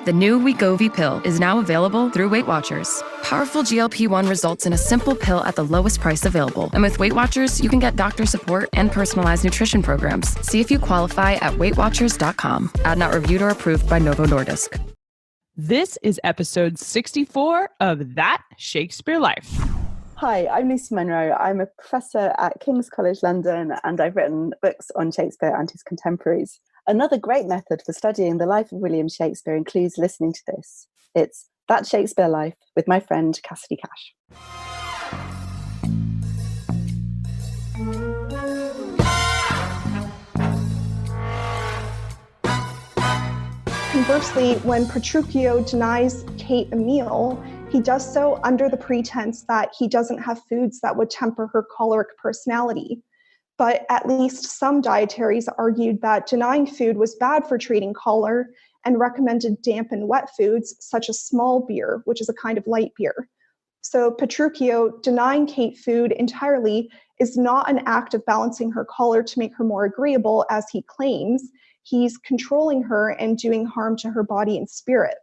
The new Wegovy pill is now available through Weight Watchers. Powerful GLP-1 results in a simple pill at the lowest price available. And with Weight Watchers, you can get doctor support and personalized nutrition programs. See if you qualify at WeightWatchers.com. Ad not reviewed or approved by Novo Nordisk. This is episode 64 of That Shakespeare Life. Hi, I'm Lucy Munro. I'm a professor at King's College London, and I've written books on Shakespeare and his contemporaries. Another great method for studying the life of William Shakespeare includes listening to this. It's That Shakespeare Life with my friend Cassidy Cash. Conversely, when Petruchio denies Kate a meal, he does so under the pretense that he doesn't have foods that would temper her choleric personality. But at least some dietaries argued that denying food was bad for treating choler and recommended damp and wet foods, such as small beer, which is a kind of light beer. So Petruchio denying Kate food entirely is not an act of balancing her choler to make her more agreeable, as he claims. He's controlling her and doing harm to her body and spirit.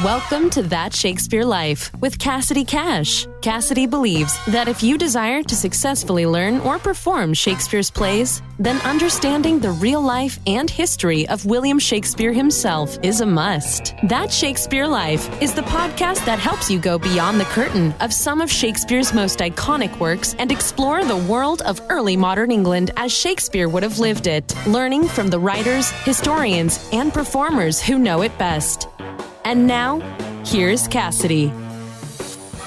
Welcome to That Shakespeare Life with Cassidy Cash. Cassidy believes that if you desire to successfully learn or perform Shakespeare's plays, then understanding the real life and history of William Shakespeare himself is a must. That Shakespeare Life is the podcast that helps you go beyond the curtain of some of Shakespeare's most iconic works and explore the world of early modern England as Shakespeare would have lived it, learning from the writers, historians, and performers who know it best. And now, here's Cassidy.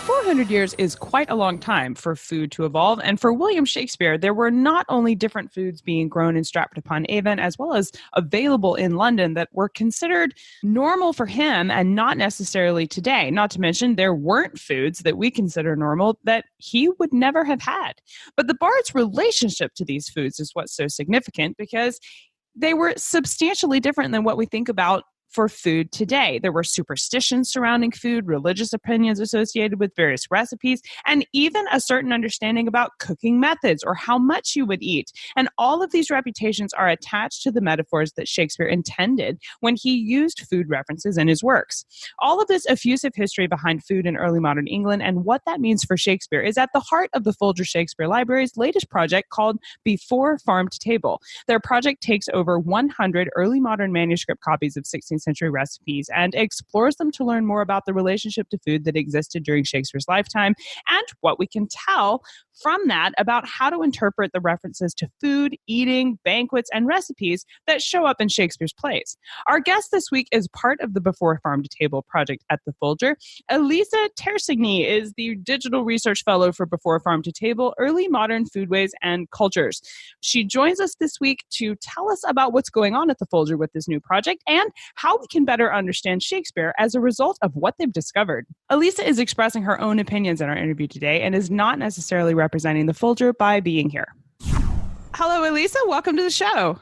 400 years is quite a long time for food to evolve, and for William Shakespeare, there were not only different foods being grown in Stratford-upon-Avon, as well as available in London that were considered normal for him and not necessarily today. Not to mention, there weren't foods that we consider normal that he would never have had. But the bard's relationship to these foods is what's so significant, because they were substantially different than what we think about for food today. There were superstitions surrounding food, religious opinions associated with various recipes, and even a certain understanding about cooking methods or how much you would eat. And all of these reputations are attached to the metaphors that Shakespeare intended when he used food references in his works. All of this effusive history behind food in early modern England and what that means for Shakespeare is at the heart of the Folger Shakespeare Library's latest project called Before Farm to Table. Their project takes over 100 early modern manuscript copies of 16th century recipes and explores them to learn more about the relationship to food that existed during Shakespeare's lifetime and what we can tell from that about how to interpret the references to food, eating, banquets, and recipes that show up in Shakespeare's plays. Our guest this week is part of the Before Farm to Table project at the Folger. Elisa Tersigni is the Digital Research Fellow for Before Farm to Table, Early Modern Foodways and Cultures. She joins us this week to tell us about what's going on at the Folger with this new project and how we can better understand Shakespeare as a result of what they've discovered. Elisa is expressing her own opinions in our interview today and is not necessarily representing the Folger by being here. Hello, Elisa. Welcome to the show.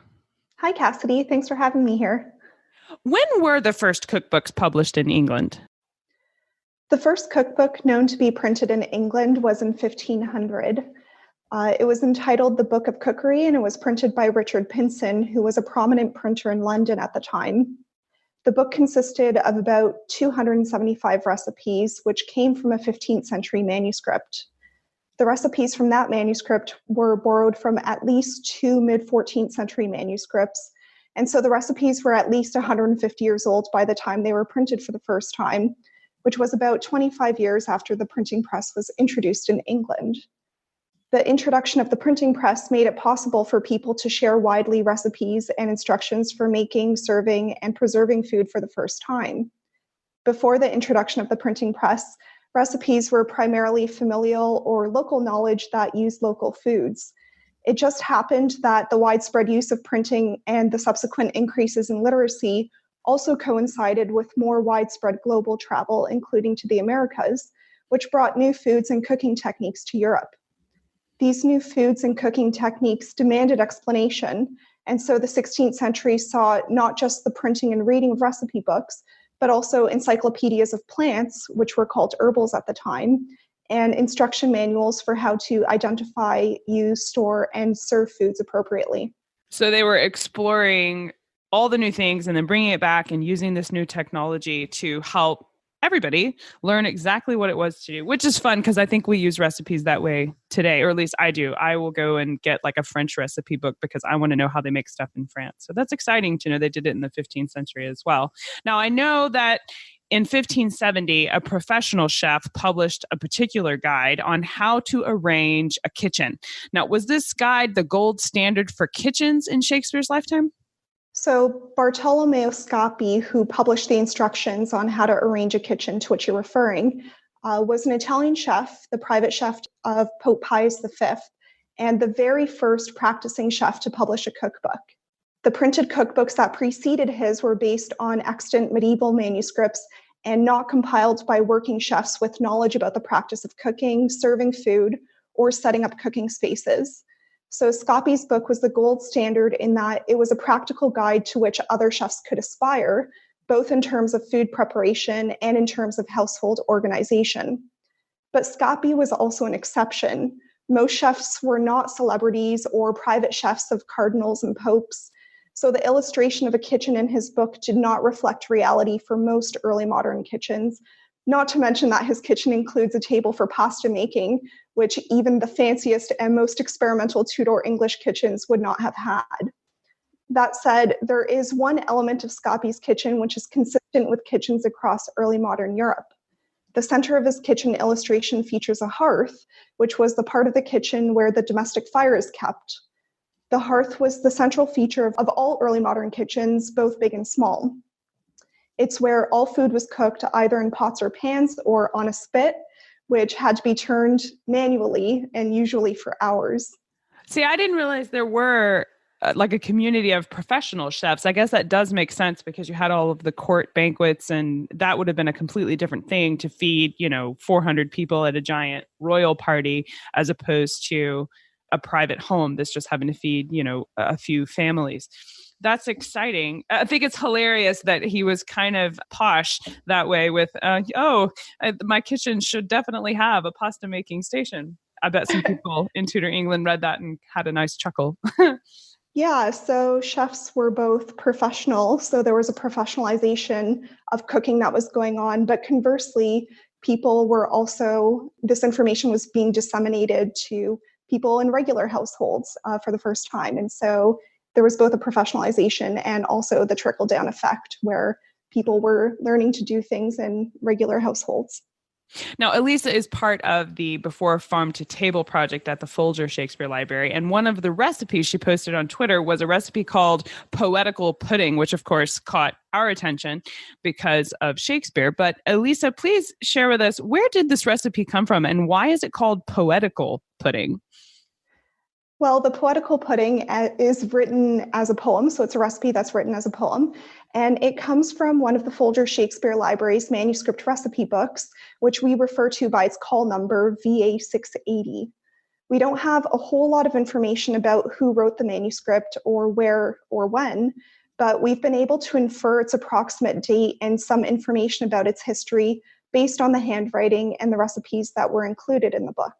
Hi, Cassidy. Thanks for having me here. When were the first cookbooks published in England? The first cookbook known to be printed in England was in 1500. It was entitled The Book of Cookery, and it was printed by Richard Pinson, who was a prominent printer in London at the time. The book consisted of about 275 recipes, which came from a 15th century manuscript. The recipes from that manuscript were borrowed from at least two mid-14th century manuscripts, and so the recipes were at least 150 years old by the time they were printed for the first time, which was about 25 years after the printing press was introduced in England. The introduction of the printing press made it possible for people to share widely recipes and instructions for making, serving, and preserving food for the first time. Before the introduction of the printing press, recipes were primarily familial or local knowledge that used local foods. It just happened that the widespread use of printing and the subsequent increases in literacy also coincided with more widespread global travel, including to the Americas, which brought new foods and cooking techniques to Europe. These new foods and cooking techniques demanded explanation, and so the 16th century saw not just the printing and reading of recipe books, but also encyclopedias of plants, which were called herbals at the time, and instruction manuals for how to identify, use, store, and serve foods appropriately. So they were exploring all the new things and then bringing it back and using this new technology to help everybody learn exactly what it was to do, which is fun because I think we use recipes that way today, or at least I do. I will go and get like a French recipe book because I want to know how they make stuff in France. So that's exciting to know they did it in the 15th century as well. Now, I know that in 1570, a professional chef published a particular guide on how to arrange a kitchen. Now, was this guide the gold standard for kitchens in Shakespeare's lifetime? So Bartolomeo Scapi, who published the instructions on how to arrange a kitchen to which you're referring, was an Italian chef, the private chef of Pope Pius V, and the very first practicing chef to publish a cookbook. The printed cookbooks that preceded his were based on extant medieval manuscripts and not compiled by working chefs with knowledge about the practice of cooking, serving food, or setting up cooking spaces. So Scapi's book was the gold standard in that it was a practical guide to which other chefs could aspire, both in terms of food preparation and in terms of household organization. But Scapi was also an exception. Most chefs were not celebrities or private chefs of cardinals and popes. So the illustration of a kitchen in his book did not reflect reality for most early modern kitchens, not to mention that his kitchen includes a table for pasta making, which even the fanciest and most experimental Tudor English kitchens would not have had. That said, there is one element of Scapi's kitchen which is consistent with kitchens across early modern Europe. The center of his kitchen illustration features a hearth, which was the part of the kitchen where the domestic fire is kept. The hearth was the central feature of all early modern kitchens, both big and small. It's where all food was cooked either in pots or pans or on a spit, which had to be turned manually and usually for hours. See, I didn't realize there were like a community of professional chefs. I guess that does make sense because you had all of the court banquets and that would have been a completely different thing to feed, 400 people at a giant royal party as opposed to a private home that's just having to feed, a few families. That's exciting. I think it's hilarious that he was kind of posh that way with, my kitchen should definitely have a pasta making station. I bet some people in Tudor England read that and had a nice chuckle. Yeah, so chefs were both professional. So there was a professionalization of cooking that was going on. But conversely, this information was being disseminated to people in regular households for the first time. And so there was both a professionalization and also the trickle-down effect where people were learning to do things in regular households. Now, Elisa is part of the Before Farm to Table project at the Folger Shakespeare Library. And one of the recipes she posted on Twitter was a recipe called poetical pudding, which of course caught our attention because of Shakespeare. But Elisa, please share with us, where did this recipe come from and why is it called poetical pudding? Well, the poetical pudding is written as a poem, so it's a recipe that's written as a poem, and it comes from one of the Folger Shakespeare Library's manuscript recipe books, which we refer to by its call number VA 680. We don't have a whole lot of information about who wrote the manuscript or where or when, but we've been able to infer its approximate date and some information about its history based on the handwriting and the recipes that were included in the book.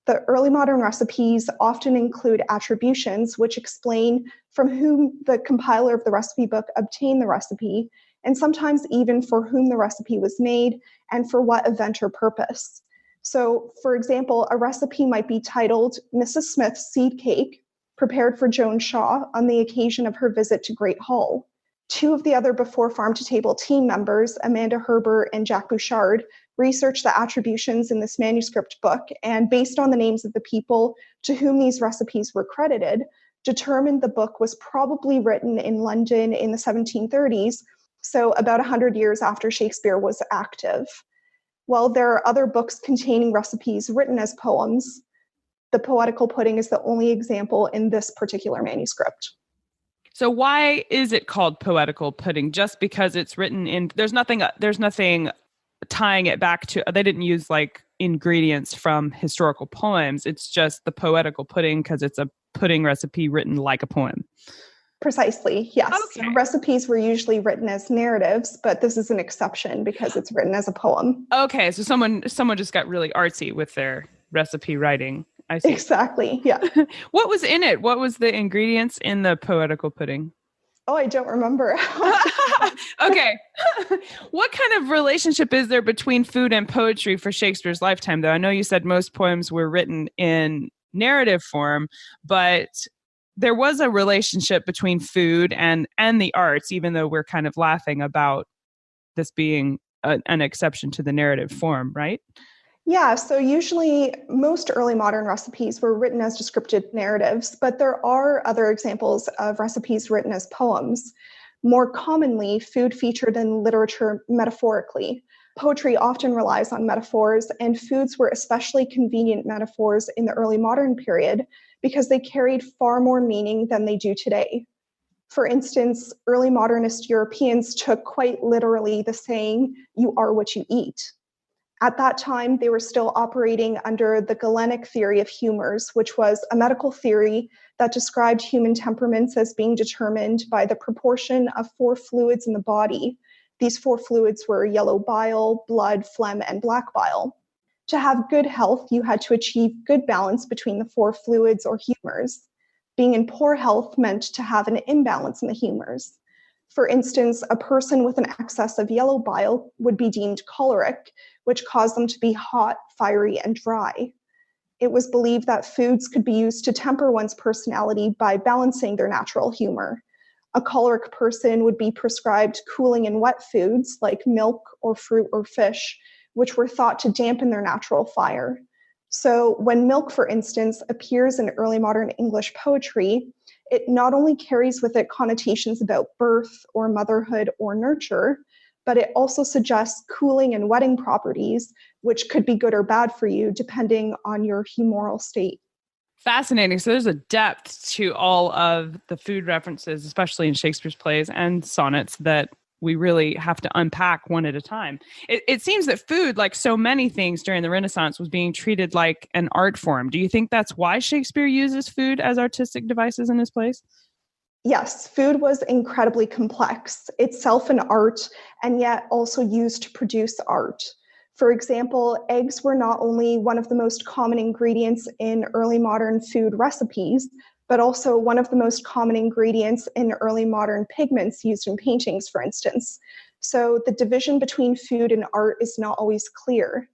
The early modern recipes often include attributions, which explain from whom the compiler of the recipe book obtained the recipe, and sometimes even for whom the recipe was made and for what event or purpose. So, for example, a recipe might be titled Mrs. Smith's Seed Cake, prepared for Joan Shaw on the occasion of her visit to Great Hall. Two of the other Before Farm to Table team members, Amanda Herbert and Jack Bouchard, researched the attributions in this manuscript book and, based on the names of the people to whom these recipes were credited, determined the book was probably written in London in the 1730s, so about 100 years after Shakespeare was active. While there are other books containing recipes written as poems, the poetical pudding is the only example in this particular manuscript. So why is it called poetical pudding? Just because it's written in, there's nothing tying it back to, they didn't use like ingredients from historical poems. It's just the poetical pudding because it's a pudding recipe written like a poem. Precisely, yes. Okay. So recipes were usually written as narratives, but this is an exception because it's written as a poem. Okay, so someone just got really artsy with their recipe writing. I see. Exactly, yeah. What was in it? What was the ingredients in the poetical pudding? Oh, I don't remember. Okay. What kind of relationship is there between food and poetry for Shakespeare's lifetime, though? I know you said most poems were written in narrative form, but there was a relationship between food and the arts, even though we're kind of laughing about this being an exception to the narrative form, right? Yeah, so usually most early modern recipes were written as descriptive narratives, but there are other examples of recipes written as poems. More commonly, food featured in literature metaphorically. Poetry often relies on metaphors, and foods were especially convenient metaphors in the early modern period because they carried far more meaning than they do today. For instance, early modernist Europeans took quite literally the saying, "You are what you eat." At that time, they were still operating under the Galenic theory of humors, which was a medical theory that described human temperaments as being determined by the proportion of four fluids in the body. These four fluids were yellow bile, blood, phlegm, and black bile. To have good health, you had to achieve good balance between the four fluids or humors. Being in poor health meant to have an imbalance in the humors. For instance, a person with an excess of yellow bile would be deemed choleric, which caused them to be hot, fiery, and dry. It was believed that foods could be used to temper one's personality by balancing their natural humor. A choleric person would be prescribed cooling and wet foods like milk or fruit or fish, which were thought to dampen their natural fire. So when milk, for instance, appears in early modern English poetry, it not only carries with it connotations about birth or motherhood or nurture, but it also suggests cooling and wetting properties, which could be good or bad for you depending on your humoral state. Fascinating. So there's a depth to all of the food references, especially in Shakespeare's plays and sonnets, that we really have to unpack one at a time. It seems that food, like so many things during the Renaissance, was being treated like an art form. Do you think that's why Shakespeare uses food as artistic devices in his plays? Yes, food was incredibly complex, itself an art, and yet also used to produce art. For example, eggs were not only one of the most common ingredients in early modern food recipes, but also one of the most common ingredients in early modern pigments used in paintings, for instance. So the division between food and art is not always clear.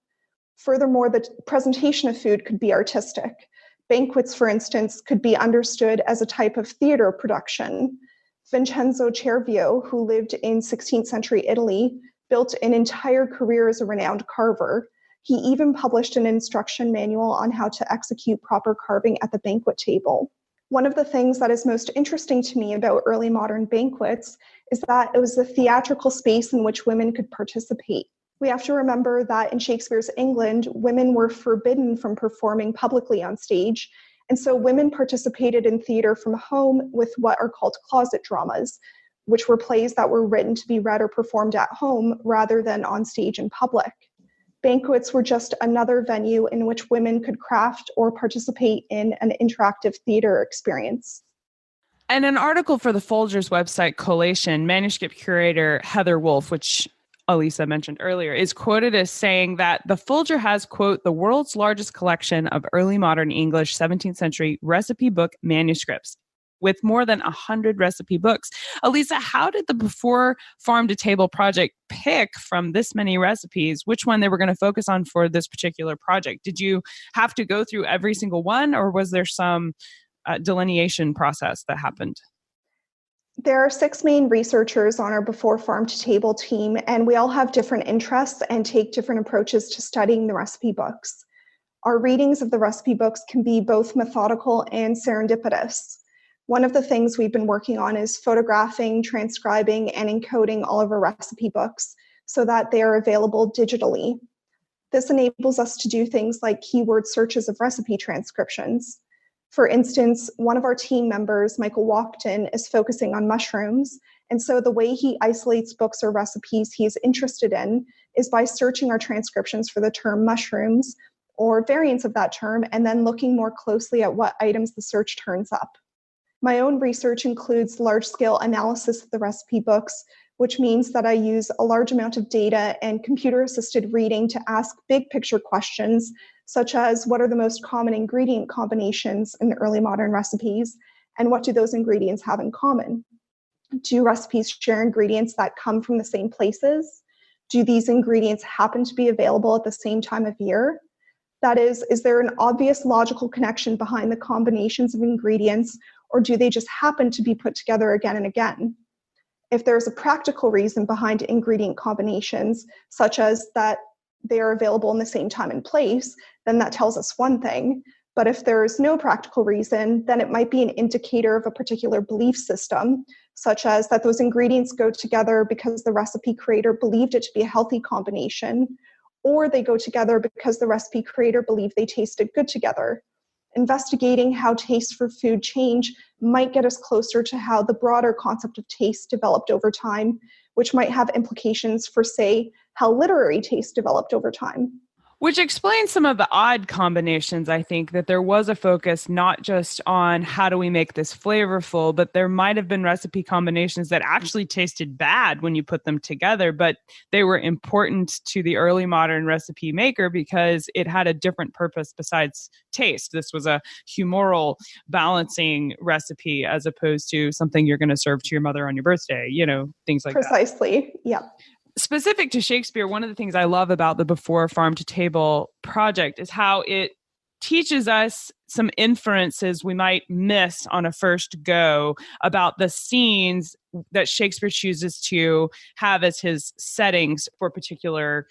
Furthermore, the presentation of food could be artistic. Banquets, for instance, could be understood as a type of theater production. Vincenzo Cervio, who lived in 16th century Italy, built an entire career as a renowned carver. He even published an instruction manual on how to execute proper carving at the banquet table. One of the things that is most interesting to me about early modern banquets is that it was the theatrical space in which women could participate. We have to remember that in Shakespeare's England, women were forbidden from performing publicly on stage, and so women participated in theater from home with what are called closet dramas, which were plays that were written to be read or performed at home rather than on stage in public. Banquets were just another venue in which women could craft or participate in an interactive theater experience. And an article for the Folger's website, Collation, manuscript curator Heather Wolf, which Elisa mentioned earlier, is quoted as saying that the Folger has, quote, the world's largest collection of early modern English 17th century recipe book manuscripts, with more than 100 recipe books. Elisa, how did the Before Farm to Table project pick from this many recipes which one they were going to focus on for this particular project? Did you have to go through every single one, or was there some delineation process that happened? There are 6 main researchers on our Before Farm to Table team, and we all have different interests and take different approaches to studying the recipe books. Our readings of the recipe books can be both methodical and serendipitous. One of the things we've been working on is photographing, transcribing, and encoding all of our recipe books so that they are available digitally. This enables us to do things like keyword searches of recipe transcriptions. For instance, one of our team members, Michael Walkton, is focusing on mushrooms, and so the way he isolates books or recipes he is interested in is by searching our transcriptions for the term mushrooms or variants of that term, and then looking more closely at what items the search turns up. My own research includes large-scale analysis of the recipe books, which means that I use a large amount of data and computer-assisted reading to ask big-picture questions, such as what are the most common ingredient combinations in early modern recipes, and what do those ingredients have in common? Do recipes share ingredients that come from the same places? Do these ingredients happen to be available at the same time of year? That is there an obvious logical connection behind the combinations of ingredients, or do they just happen to be put together again and again? If there's a practical reason behind ingredient combinations, such as that they are available in the same time and place, then that tells us one thing. But if there's no practical reason, then it might be an indicator of a particular belief system, such as that those ingredients go together because the recipe creator believed it to be a healthy combination, or they go together because the recipe creator believed they tasted good together. Investigating how tastes for food change might get us closer to how the broader concept of taste developed over time, which might have implications for, say, how literary taste developed over time. Which explains some of the odd combinations, I think, that there was a focus not just on how do we make this flavorful, but there might have been recipe combinations that actually tasted bad when you put them together, but they were important to the early modern recipe maker because it had a different purpose besides taste. This was a humoral balancing recipe as opposed to something you're going to serve to your mother on your birthday, things like that. Precisely, yeah. Specific to Shakespeare, one of the things I love about the Before Farm to Table project is how it teaches us some inferences we might miss on a first go about the scenes that Shakespeare chooses to have as his settings for particular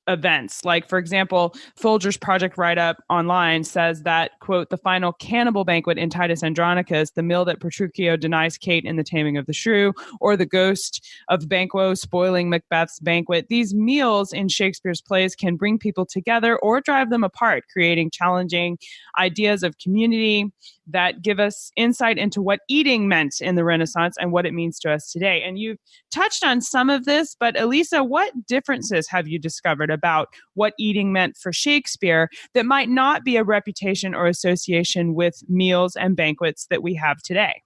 events. Like, for example, Folger's project write-up online says that, quote, the final cannibal banquet in Titus Andronicus, the meal that Petruchio denies Kate in The Taming of the Shrew, or the ghost of Banquo spoiling Macbeth's banquet. These meals in Shakespeare's plays can bring people together or drive them apart, creating challenging ideas of community that give us insight into what eating meant in the Renaissance and what it means to us today. And you've touched on some of this, but Elisa, what differences have you discovered about what eating meant for Shakespeare that might not be a reputation or association with meals and banquets that we have today?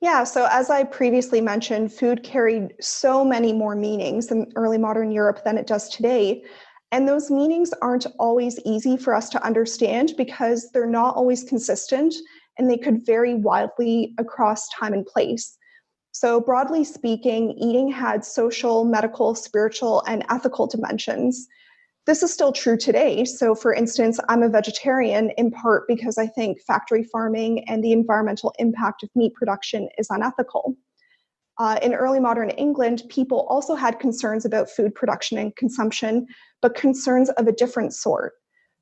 Yeah, so as I previously mentioned, food carried so many more meanings in early modern Europe than it does today. And those meanings aren't always easy for us to understand because they're not always consistent and they could vary wildly across time and place. So broadly speaking, eating had social, medical, spiritual, and ethical dimensions. This is still true today. So for instance, I'm a vegetarian in part because I think factory farming and the environmental impact of meat production is unethical. In early modern England, people also had concerns about food production and consumption, but concerns of a different sort.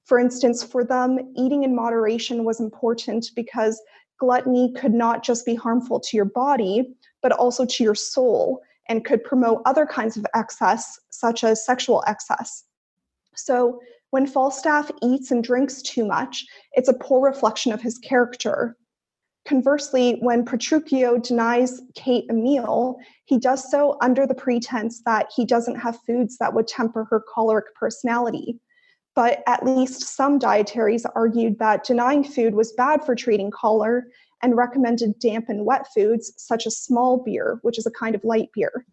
For instance, for them, eating in moderation was important because gluttony could not just be harmful to your body, but also to your soul, and could promote other kinds of excess, such as sexual excess. So when Falstaff eats and drinks too much, it's a poor reflection of his character. Conversely, when Petruchio denies Kate a meal, he does so under the pretense that he doesn't have foods that would temper her choleric personality. But at least some dietaries argued that denying food was bad for treating choler and recommended damp and wet foods, such as small beer, which is a kind of light beer.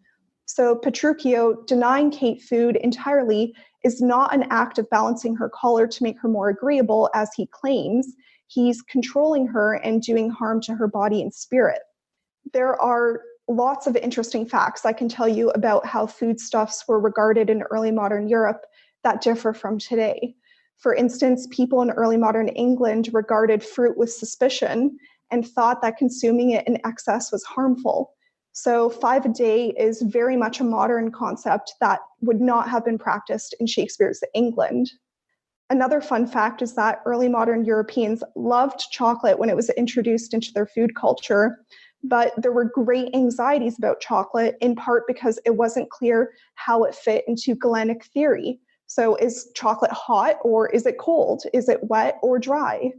So Petruchio denying Kate food entirely is not an act of balancing her choler to make her more agreeable, as he claims. He's controlling her and doing harm to her body and spirit. There are lots of interesting facts I can tell you about how foodstuffs were regarded in early modern Europe that differ from today. For instance, people in early modern England regarded fruit with suspicion and thought that consuming it in excess was harmful. So 5 a day is very much a modern concept that would not have been practiced in Shakespeare's England. Another fun fact is that early modern Europeans loved chocolate when it was introduced into their food culture, but there were great anxieties about chocolate, in part because it wasn't clear how it fit into Galenic theory. So is chocolate hot or is it cold? Is it wet or dry?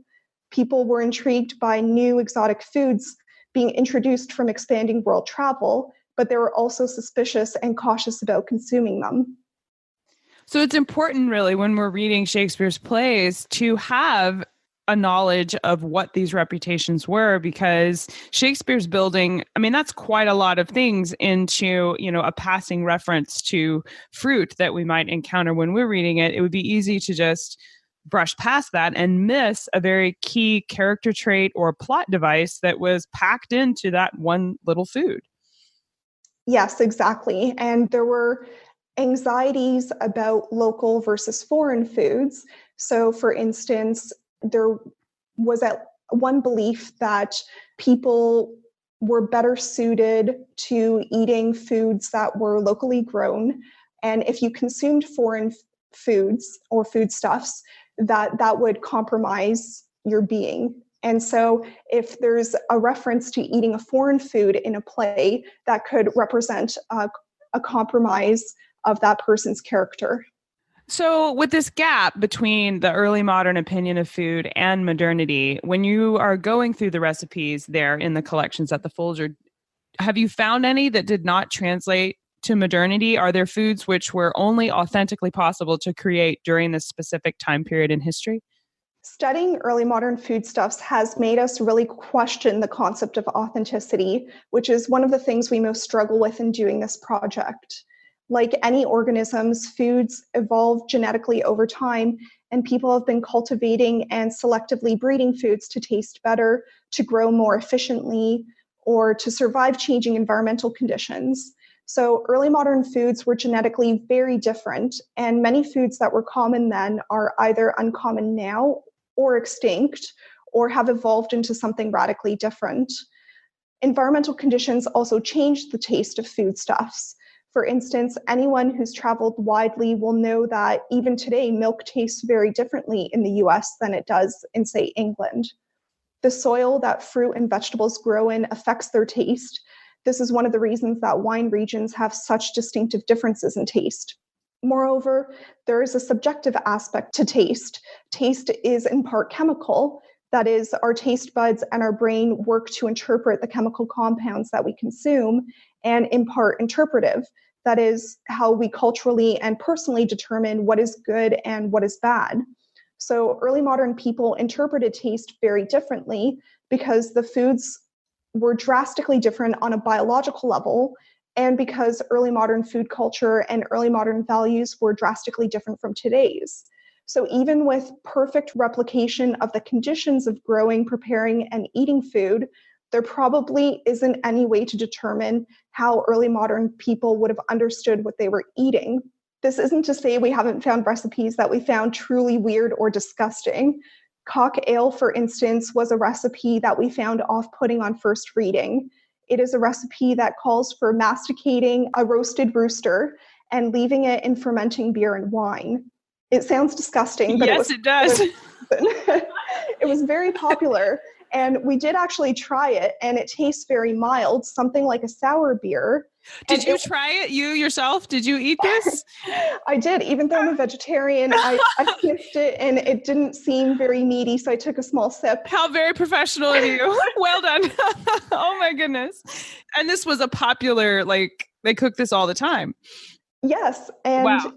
People were intrigued by new exotic foods being introduced from expanding world travel, but they were also suspicious and cautious about consuming them. So it's important, really, when we're reading Shakespeare's plays to have a knowledge of what these reputations were, because Shakespeare's building, that's quite a lot of things into, a passing reference to fruit that we might encounter when we're reading it. It would be easy to just brush past that and miss a very key character trait or plot device that was packed into that one little food. Yes, exactly. And there were anxieties about local versus foreign foods. So, for instance, there was one belief that people were better suited to eating foods that were locally grown. And if you consumed foreign foods or foodstuffs, that would compromise your being. And so if there's a reference to eating a foreign food in a play, that could represent a compromise of that person's character. So, with this gap between the early modern opinion of food and modernity, when you are going through the recipes there in the collections at the Folger, have you found any that did not translate to modernity? Are there foods which were only authentically possible to create during this specific time period in history? Studying early modern foodstuffs has made us really question the concept of authenticity, which is one of the things we most struggle with in doing this project. Like any organisms, foods evolve genetically over time, and people have been cultivating and selectively breeding foods to taste better, to grow more efficiently, or to survive changing environmental conditions. So early modern foods were genetically very different, and many foods that were common then are either uncommon now or extinct, or have evolved into something radically different. Environmental conditions also changed the taste of foodstuffs. For instance, anyone who's traveled widely will know that even today, milk tastes very differently in the US than it does in, say, England. The soil that fruit and vegetables grow in affects their taste. This is one of the reasons that wine regions have such distinctive differences in taste. Moreover, there is a subjective aspect to taste. Taste is in part chemical. That is, our taste buds and our brain work to interpret the chemical compounds that we consume, and in part interpretive. That is how we culturally and personally determine what is good and what is bad. So early modern people interpreted taste very differently because the foods were drastically different on a biological level, and because early modern food culture and early modern values were drastically different from today's. So even with perfect replication of the conditions of growing, preparing, and eating food, there probably isn't any way to determine how early modern people would have understood what they were eating. This isn't to say we haven't found recipes that we found truly weird or disgusting. Cock ale, for instance, was a recipe that we found off-putting on first reading. It is a recipe that calls for masticating a roasted rooster and leaving it in fermenting beer and wine. It sounds disgusting, but yes, it does. It was very popular. And we did actually try it, and it tastes very mild, something like a sour beer. Did you try it? You yourself? Did you eat this? I did. Even though I'm a vegetarian, I sniffed it, and it didn't seem very meaty, so I took a small sip. How very professional of you. Well done. Oh, my goodness. And this was a popular, they cook this all the time. Yes. And wow.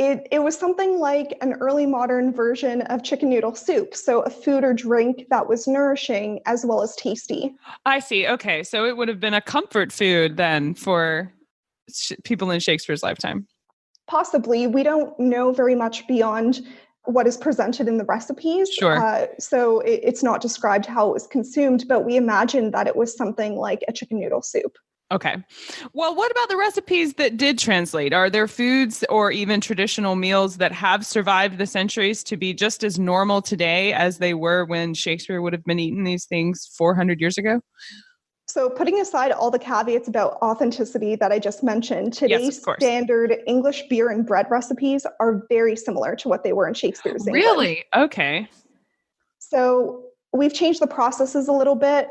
It was something like an early modern version of chicken noodle soup. So a food or drink that was nourishing as well as tasty. I see. Okay. So it would have been a comfort food then for people in Shakespeare's lifetime. Possibly. We don't know very much beyond what is presented in the recipes. Sure. So it's not described how it was consumed, but we imagine that it was something like a chicken noodle soup. Okay. Well, what about the recipes that did translate? Are there foods or even traditional meals that have survived the centuries to be just as normal today as they were when Shakespeare would have been eating these things 400 years ago? So putting aside all the caveats about authenticity that I just mentioned, today's standard English beer and bread recipes are very similar to what they were in Shakespeare's England. Really? Okay. So we've changed the processes a little bit.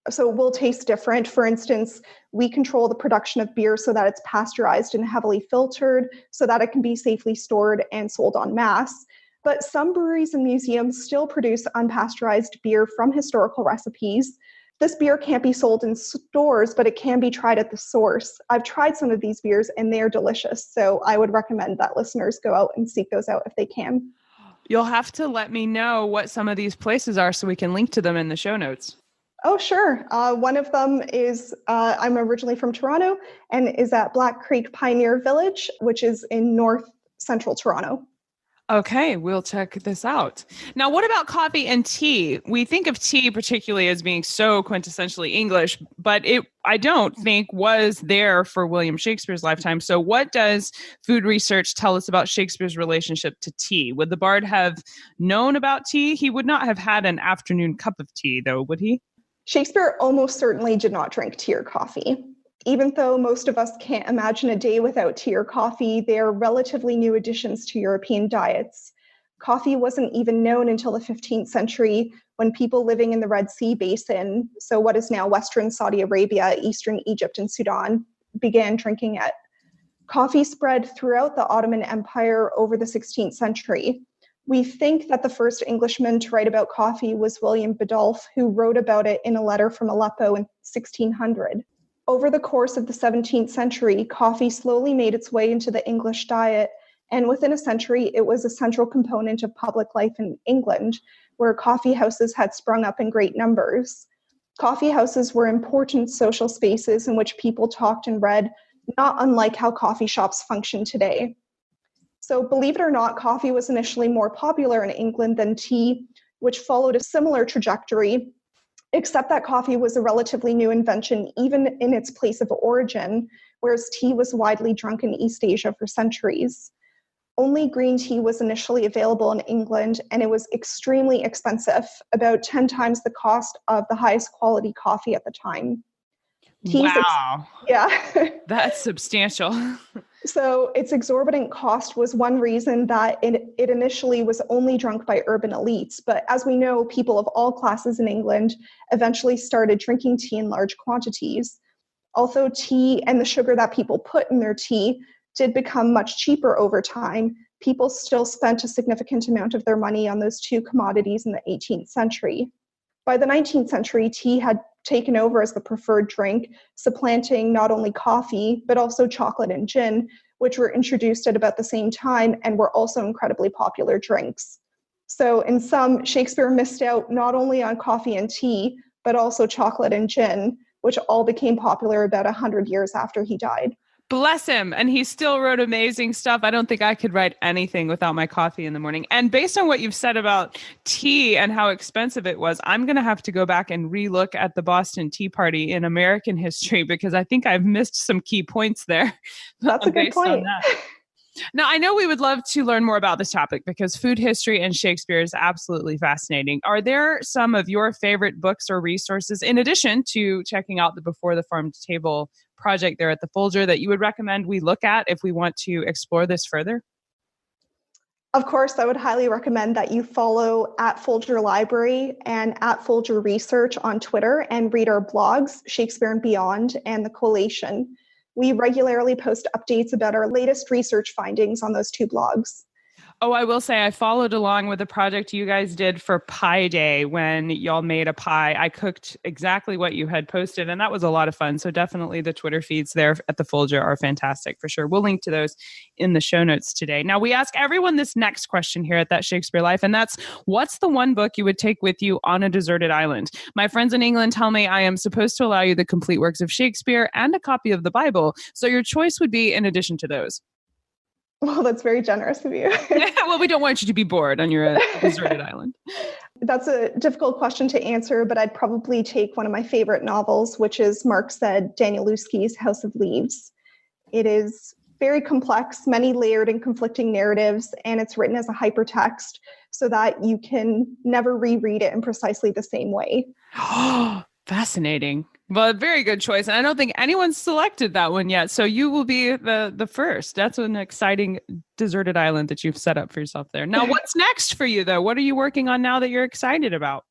So will taste different. For instance, we control the production of beer so that it's pasteurized and heavily filtered so that it can be safely stored and sold en masse. But some breweries and museums still produce unpasteurized beer from historical recipes. This beer can't be sold in stores, but it can be tried at the source. I've tried some of these beers and they're delicious. So I would recommend that listeners go out and seek those out if they can. You'll have to let me know what some of these places are so we can link to them in the show notes. Oh, sure. One of them is, I'm originally from Toronto, and is at Black Creek Pioneer Village, which is in north central Toronto. Okay, we'll check this out. Now, what about coffee and tea? We think of tea particularly as being so quintessentially English, but I don't think was there for William Shakespeare's lifetime. So what does food research tell us about Shakespeare's relationship to tea? Would the bard have known about tea? He would not have had an afternoon cup of tea, though, would he? Shakespeare almost certainly did not drink tea or coffee. Even though most of us can't imagine a day without tea or coffee, they are relatively new additions to European diets. Coffee wasn't even known until the 15th century when people living in the Red Sea basin, so what is now Western Saudi Arabia, Eastern Egypt, and Sudan, began drinking it. Coffee spread throughout the Ottoman Empire over the 16th century. We think that the first Englishman to write about coffee was William Biddulph, who wrote about it in a letter from Aleppo in 1600. Over the course of the 17th century, coffee slowly made its way into the English diet, and within a century, it was a central component of public life in England, where coffee houses had sprung up in great numbers. Coffee houses were important social spaces in which people talked and read, not unlike how coffee shops function today. So, believe it or not, coffee was initially more popular in England than tea, which followed a similar trajectory, except that coffee was a relatively new invention, even in its place of origin, whereas tea was widely drunk in East Asia for centuries. Only green tea was initially available in England, and it was extremely expensive, about 10 times the cost of the highest quality coffee at the time. Wow. Yeah. That's substantial. So its exorbitant cost was one reason that it initially was only drunk by urban elites. But as we know, people of all classes in England eventually started drinking tea in large quantities. Although tea and the sugar that people put in their tea did become much cheaper over time, people still spent a significant amount of their money on those two commodities in the 18th century. By the 19th century, tea had taken over as the preferred drink, supplanting not only coffee, but also chocolate and gin, which were introduced at about the same time and were also incredibly popular drinks. So in sum, Shakespeare missed out not only on coffee and tea, but also chocolate and gin, which all became popular about 100 years after he died. Bless him. And he still wrote amazing stuff. I don't think I could write anything without my coffee in the morning. And based on what you've said about tea and how expensive it was, I'm going to have to go back and relook at the Boston Tea Party in American history, because I think I've missed some key points there. That's a good point. Now, I know we would love to learn more about this topic because food history and Shakespeare is absolutely fascinating. Are there some of your favorite books or resources, in addition to checking out the Before the Farm to Table project there at the Folger, that you would recommend we look at if we want to explore this further? Of course, I would highly recommend that you follow at Folger Library and at Folger Research on Twitter and read our blogs, Shakespeare and Beyond and The Collation. We regularly post updates about our latest research findings on those two blogs. Oh, I will say I followed along with the project you guys did for Pie Day when y'all made a pie. I cooked exactly what you had posted, and that was a lot of fun. So definitely the Twitter feeds there at the Folger are fantastic for sure. We'll link to those in the show notes today. Now, we ask everyone this next question here at That Shakespeare Life, and that's, what's the one book you would take with you on a deserted island? My friends in England tell me I am supposed to allow you the complete works of Shakespeare and a copy of the Bible. So your choice would be in addition to those. Well, that's very generous of you. Well, we don't want you to be bored on your deserted island. That's a difficult question to answer, but I'd probably take one of my favorite novels, which is Mark said Danielewski's House of Leaves. It is very complex, many layered and conflicting narratives, and it's written as a hypertext so that you can never reread it in precisely the same way. Fascinating. Well, very good choice. And I don't think anyone's selected that one yet. So you will be the first. That's an exciting deserted island that you've set up for yourself there. Now, what's next for you, though? What are you working on now that you're excited about?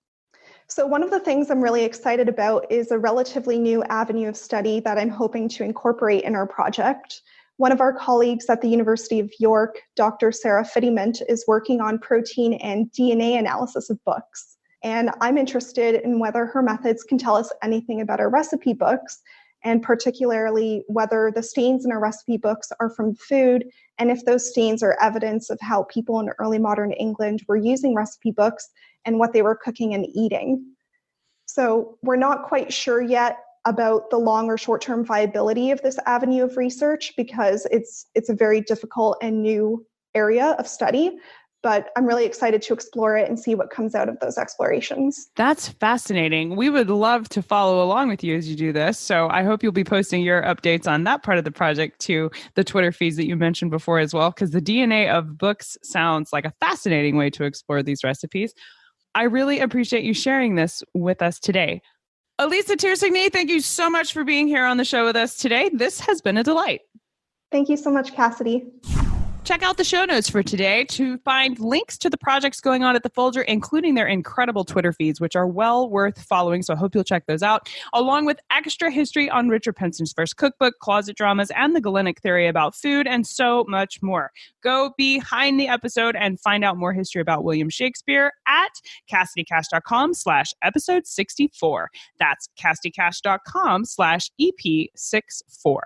So one of the things I'm really excited about is a relatively new avenue of study that I'm hoping to incorporate in our project. One of our colleagues at the University of York, Dr. Sarah Fittiment, is working on protein and DNA analysis of books. And I'm interested in whether her methods can tell us anything about our recipe books, and particularly whether the stains in our recipe books are from food, and if those stains are evidence of how people in early modern England were using recipe books and what they were cooking and eating. So we're not quite sure yet about the long or short-term viability of this avenue of research because it's a very difficult and new area of study. but I'm really excited to explore it and see what comes out of those explorations. That's fascinating. We would love to follow along with you as you do this. So I hope you'll be posting your updates on that part of the project to the Twitter feeds that you mentioned before as well, because the DNA of books sounds like a fascinating way to explore these recipes. I really appreciate you sharing this with us today. Elisa Tersigni, thank you so much for being here on the show with us today. This has been a delight. Thank you so much, Cassidy. Check out the show notes for today to find links to the projects going on at the Folger, including their incredible Twitter feeds, which are well worth following. So I hope you'll check those out, along with extra history on Richard Pinson's first cookbook, closet dramas, and the Galenic theory about food, and so much more. Go behind the episode and find out more history about William Shakespeare at CassidyCash.com/episode 64. That's CassidyCash.com/EP64.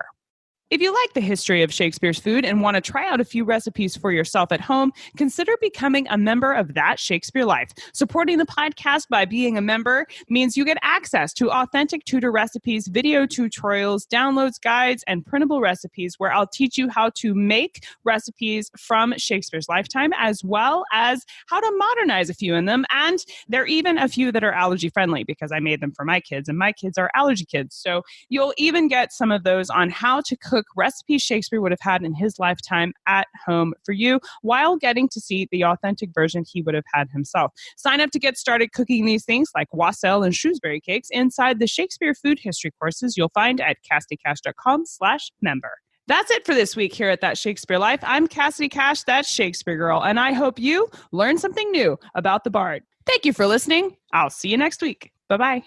If you like the history of Shakespeare's food and want to try out a few recipes for yourself at home, consider becoming a member of That Shakespeare Life. Supporting the podcast by being a member means you get access to authentic tutor recipes, video tutorials, downloads, guides, and printable recipes where I'll teach you how to make recipes from Shakespeare's lifetime, as well as how to modernize a few in them. And there are even a few that are allergy friendly because I made them for my kids, and my kids are allergy kids. So you'll even get some of those on how to cook recipes Shakespeare would have had in his lifetime at home for you, while getting to see the authentic version he would have had himself. Sign up to get started cooking these things like wassail and Shrewsbury cakes inside the Shakespeare food history courses you'll find at CassidyCash.com/member. That's it for this week here at That Shakespeare Life. I'm Cassidy Cash, that Shakespeare girl, and I hope you learned something new about the Bard. Thank you for listening. I'll see you next week. Bye-bye.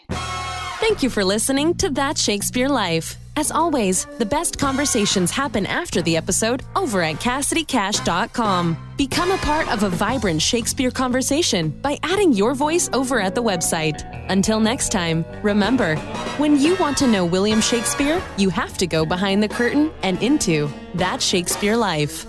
Thank you for listening to That Shakespeare Life. As always, the best conversations happen after the episode over at CassidyCash.com. Become a part of a vibrant Shakespeare conversation by adding your voice over at the website. Until next time, remember, when you want to know William Shakespeare, you have to go behind the curtain and into That Shakespeare Life.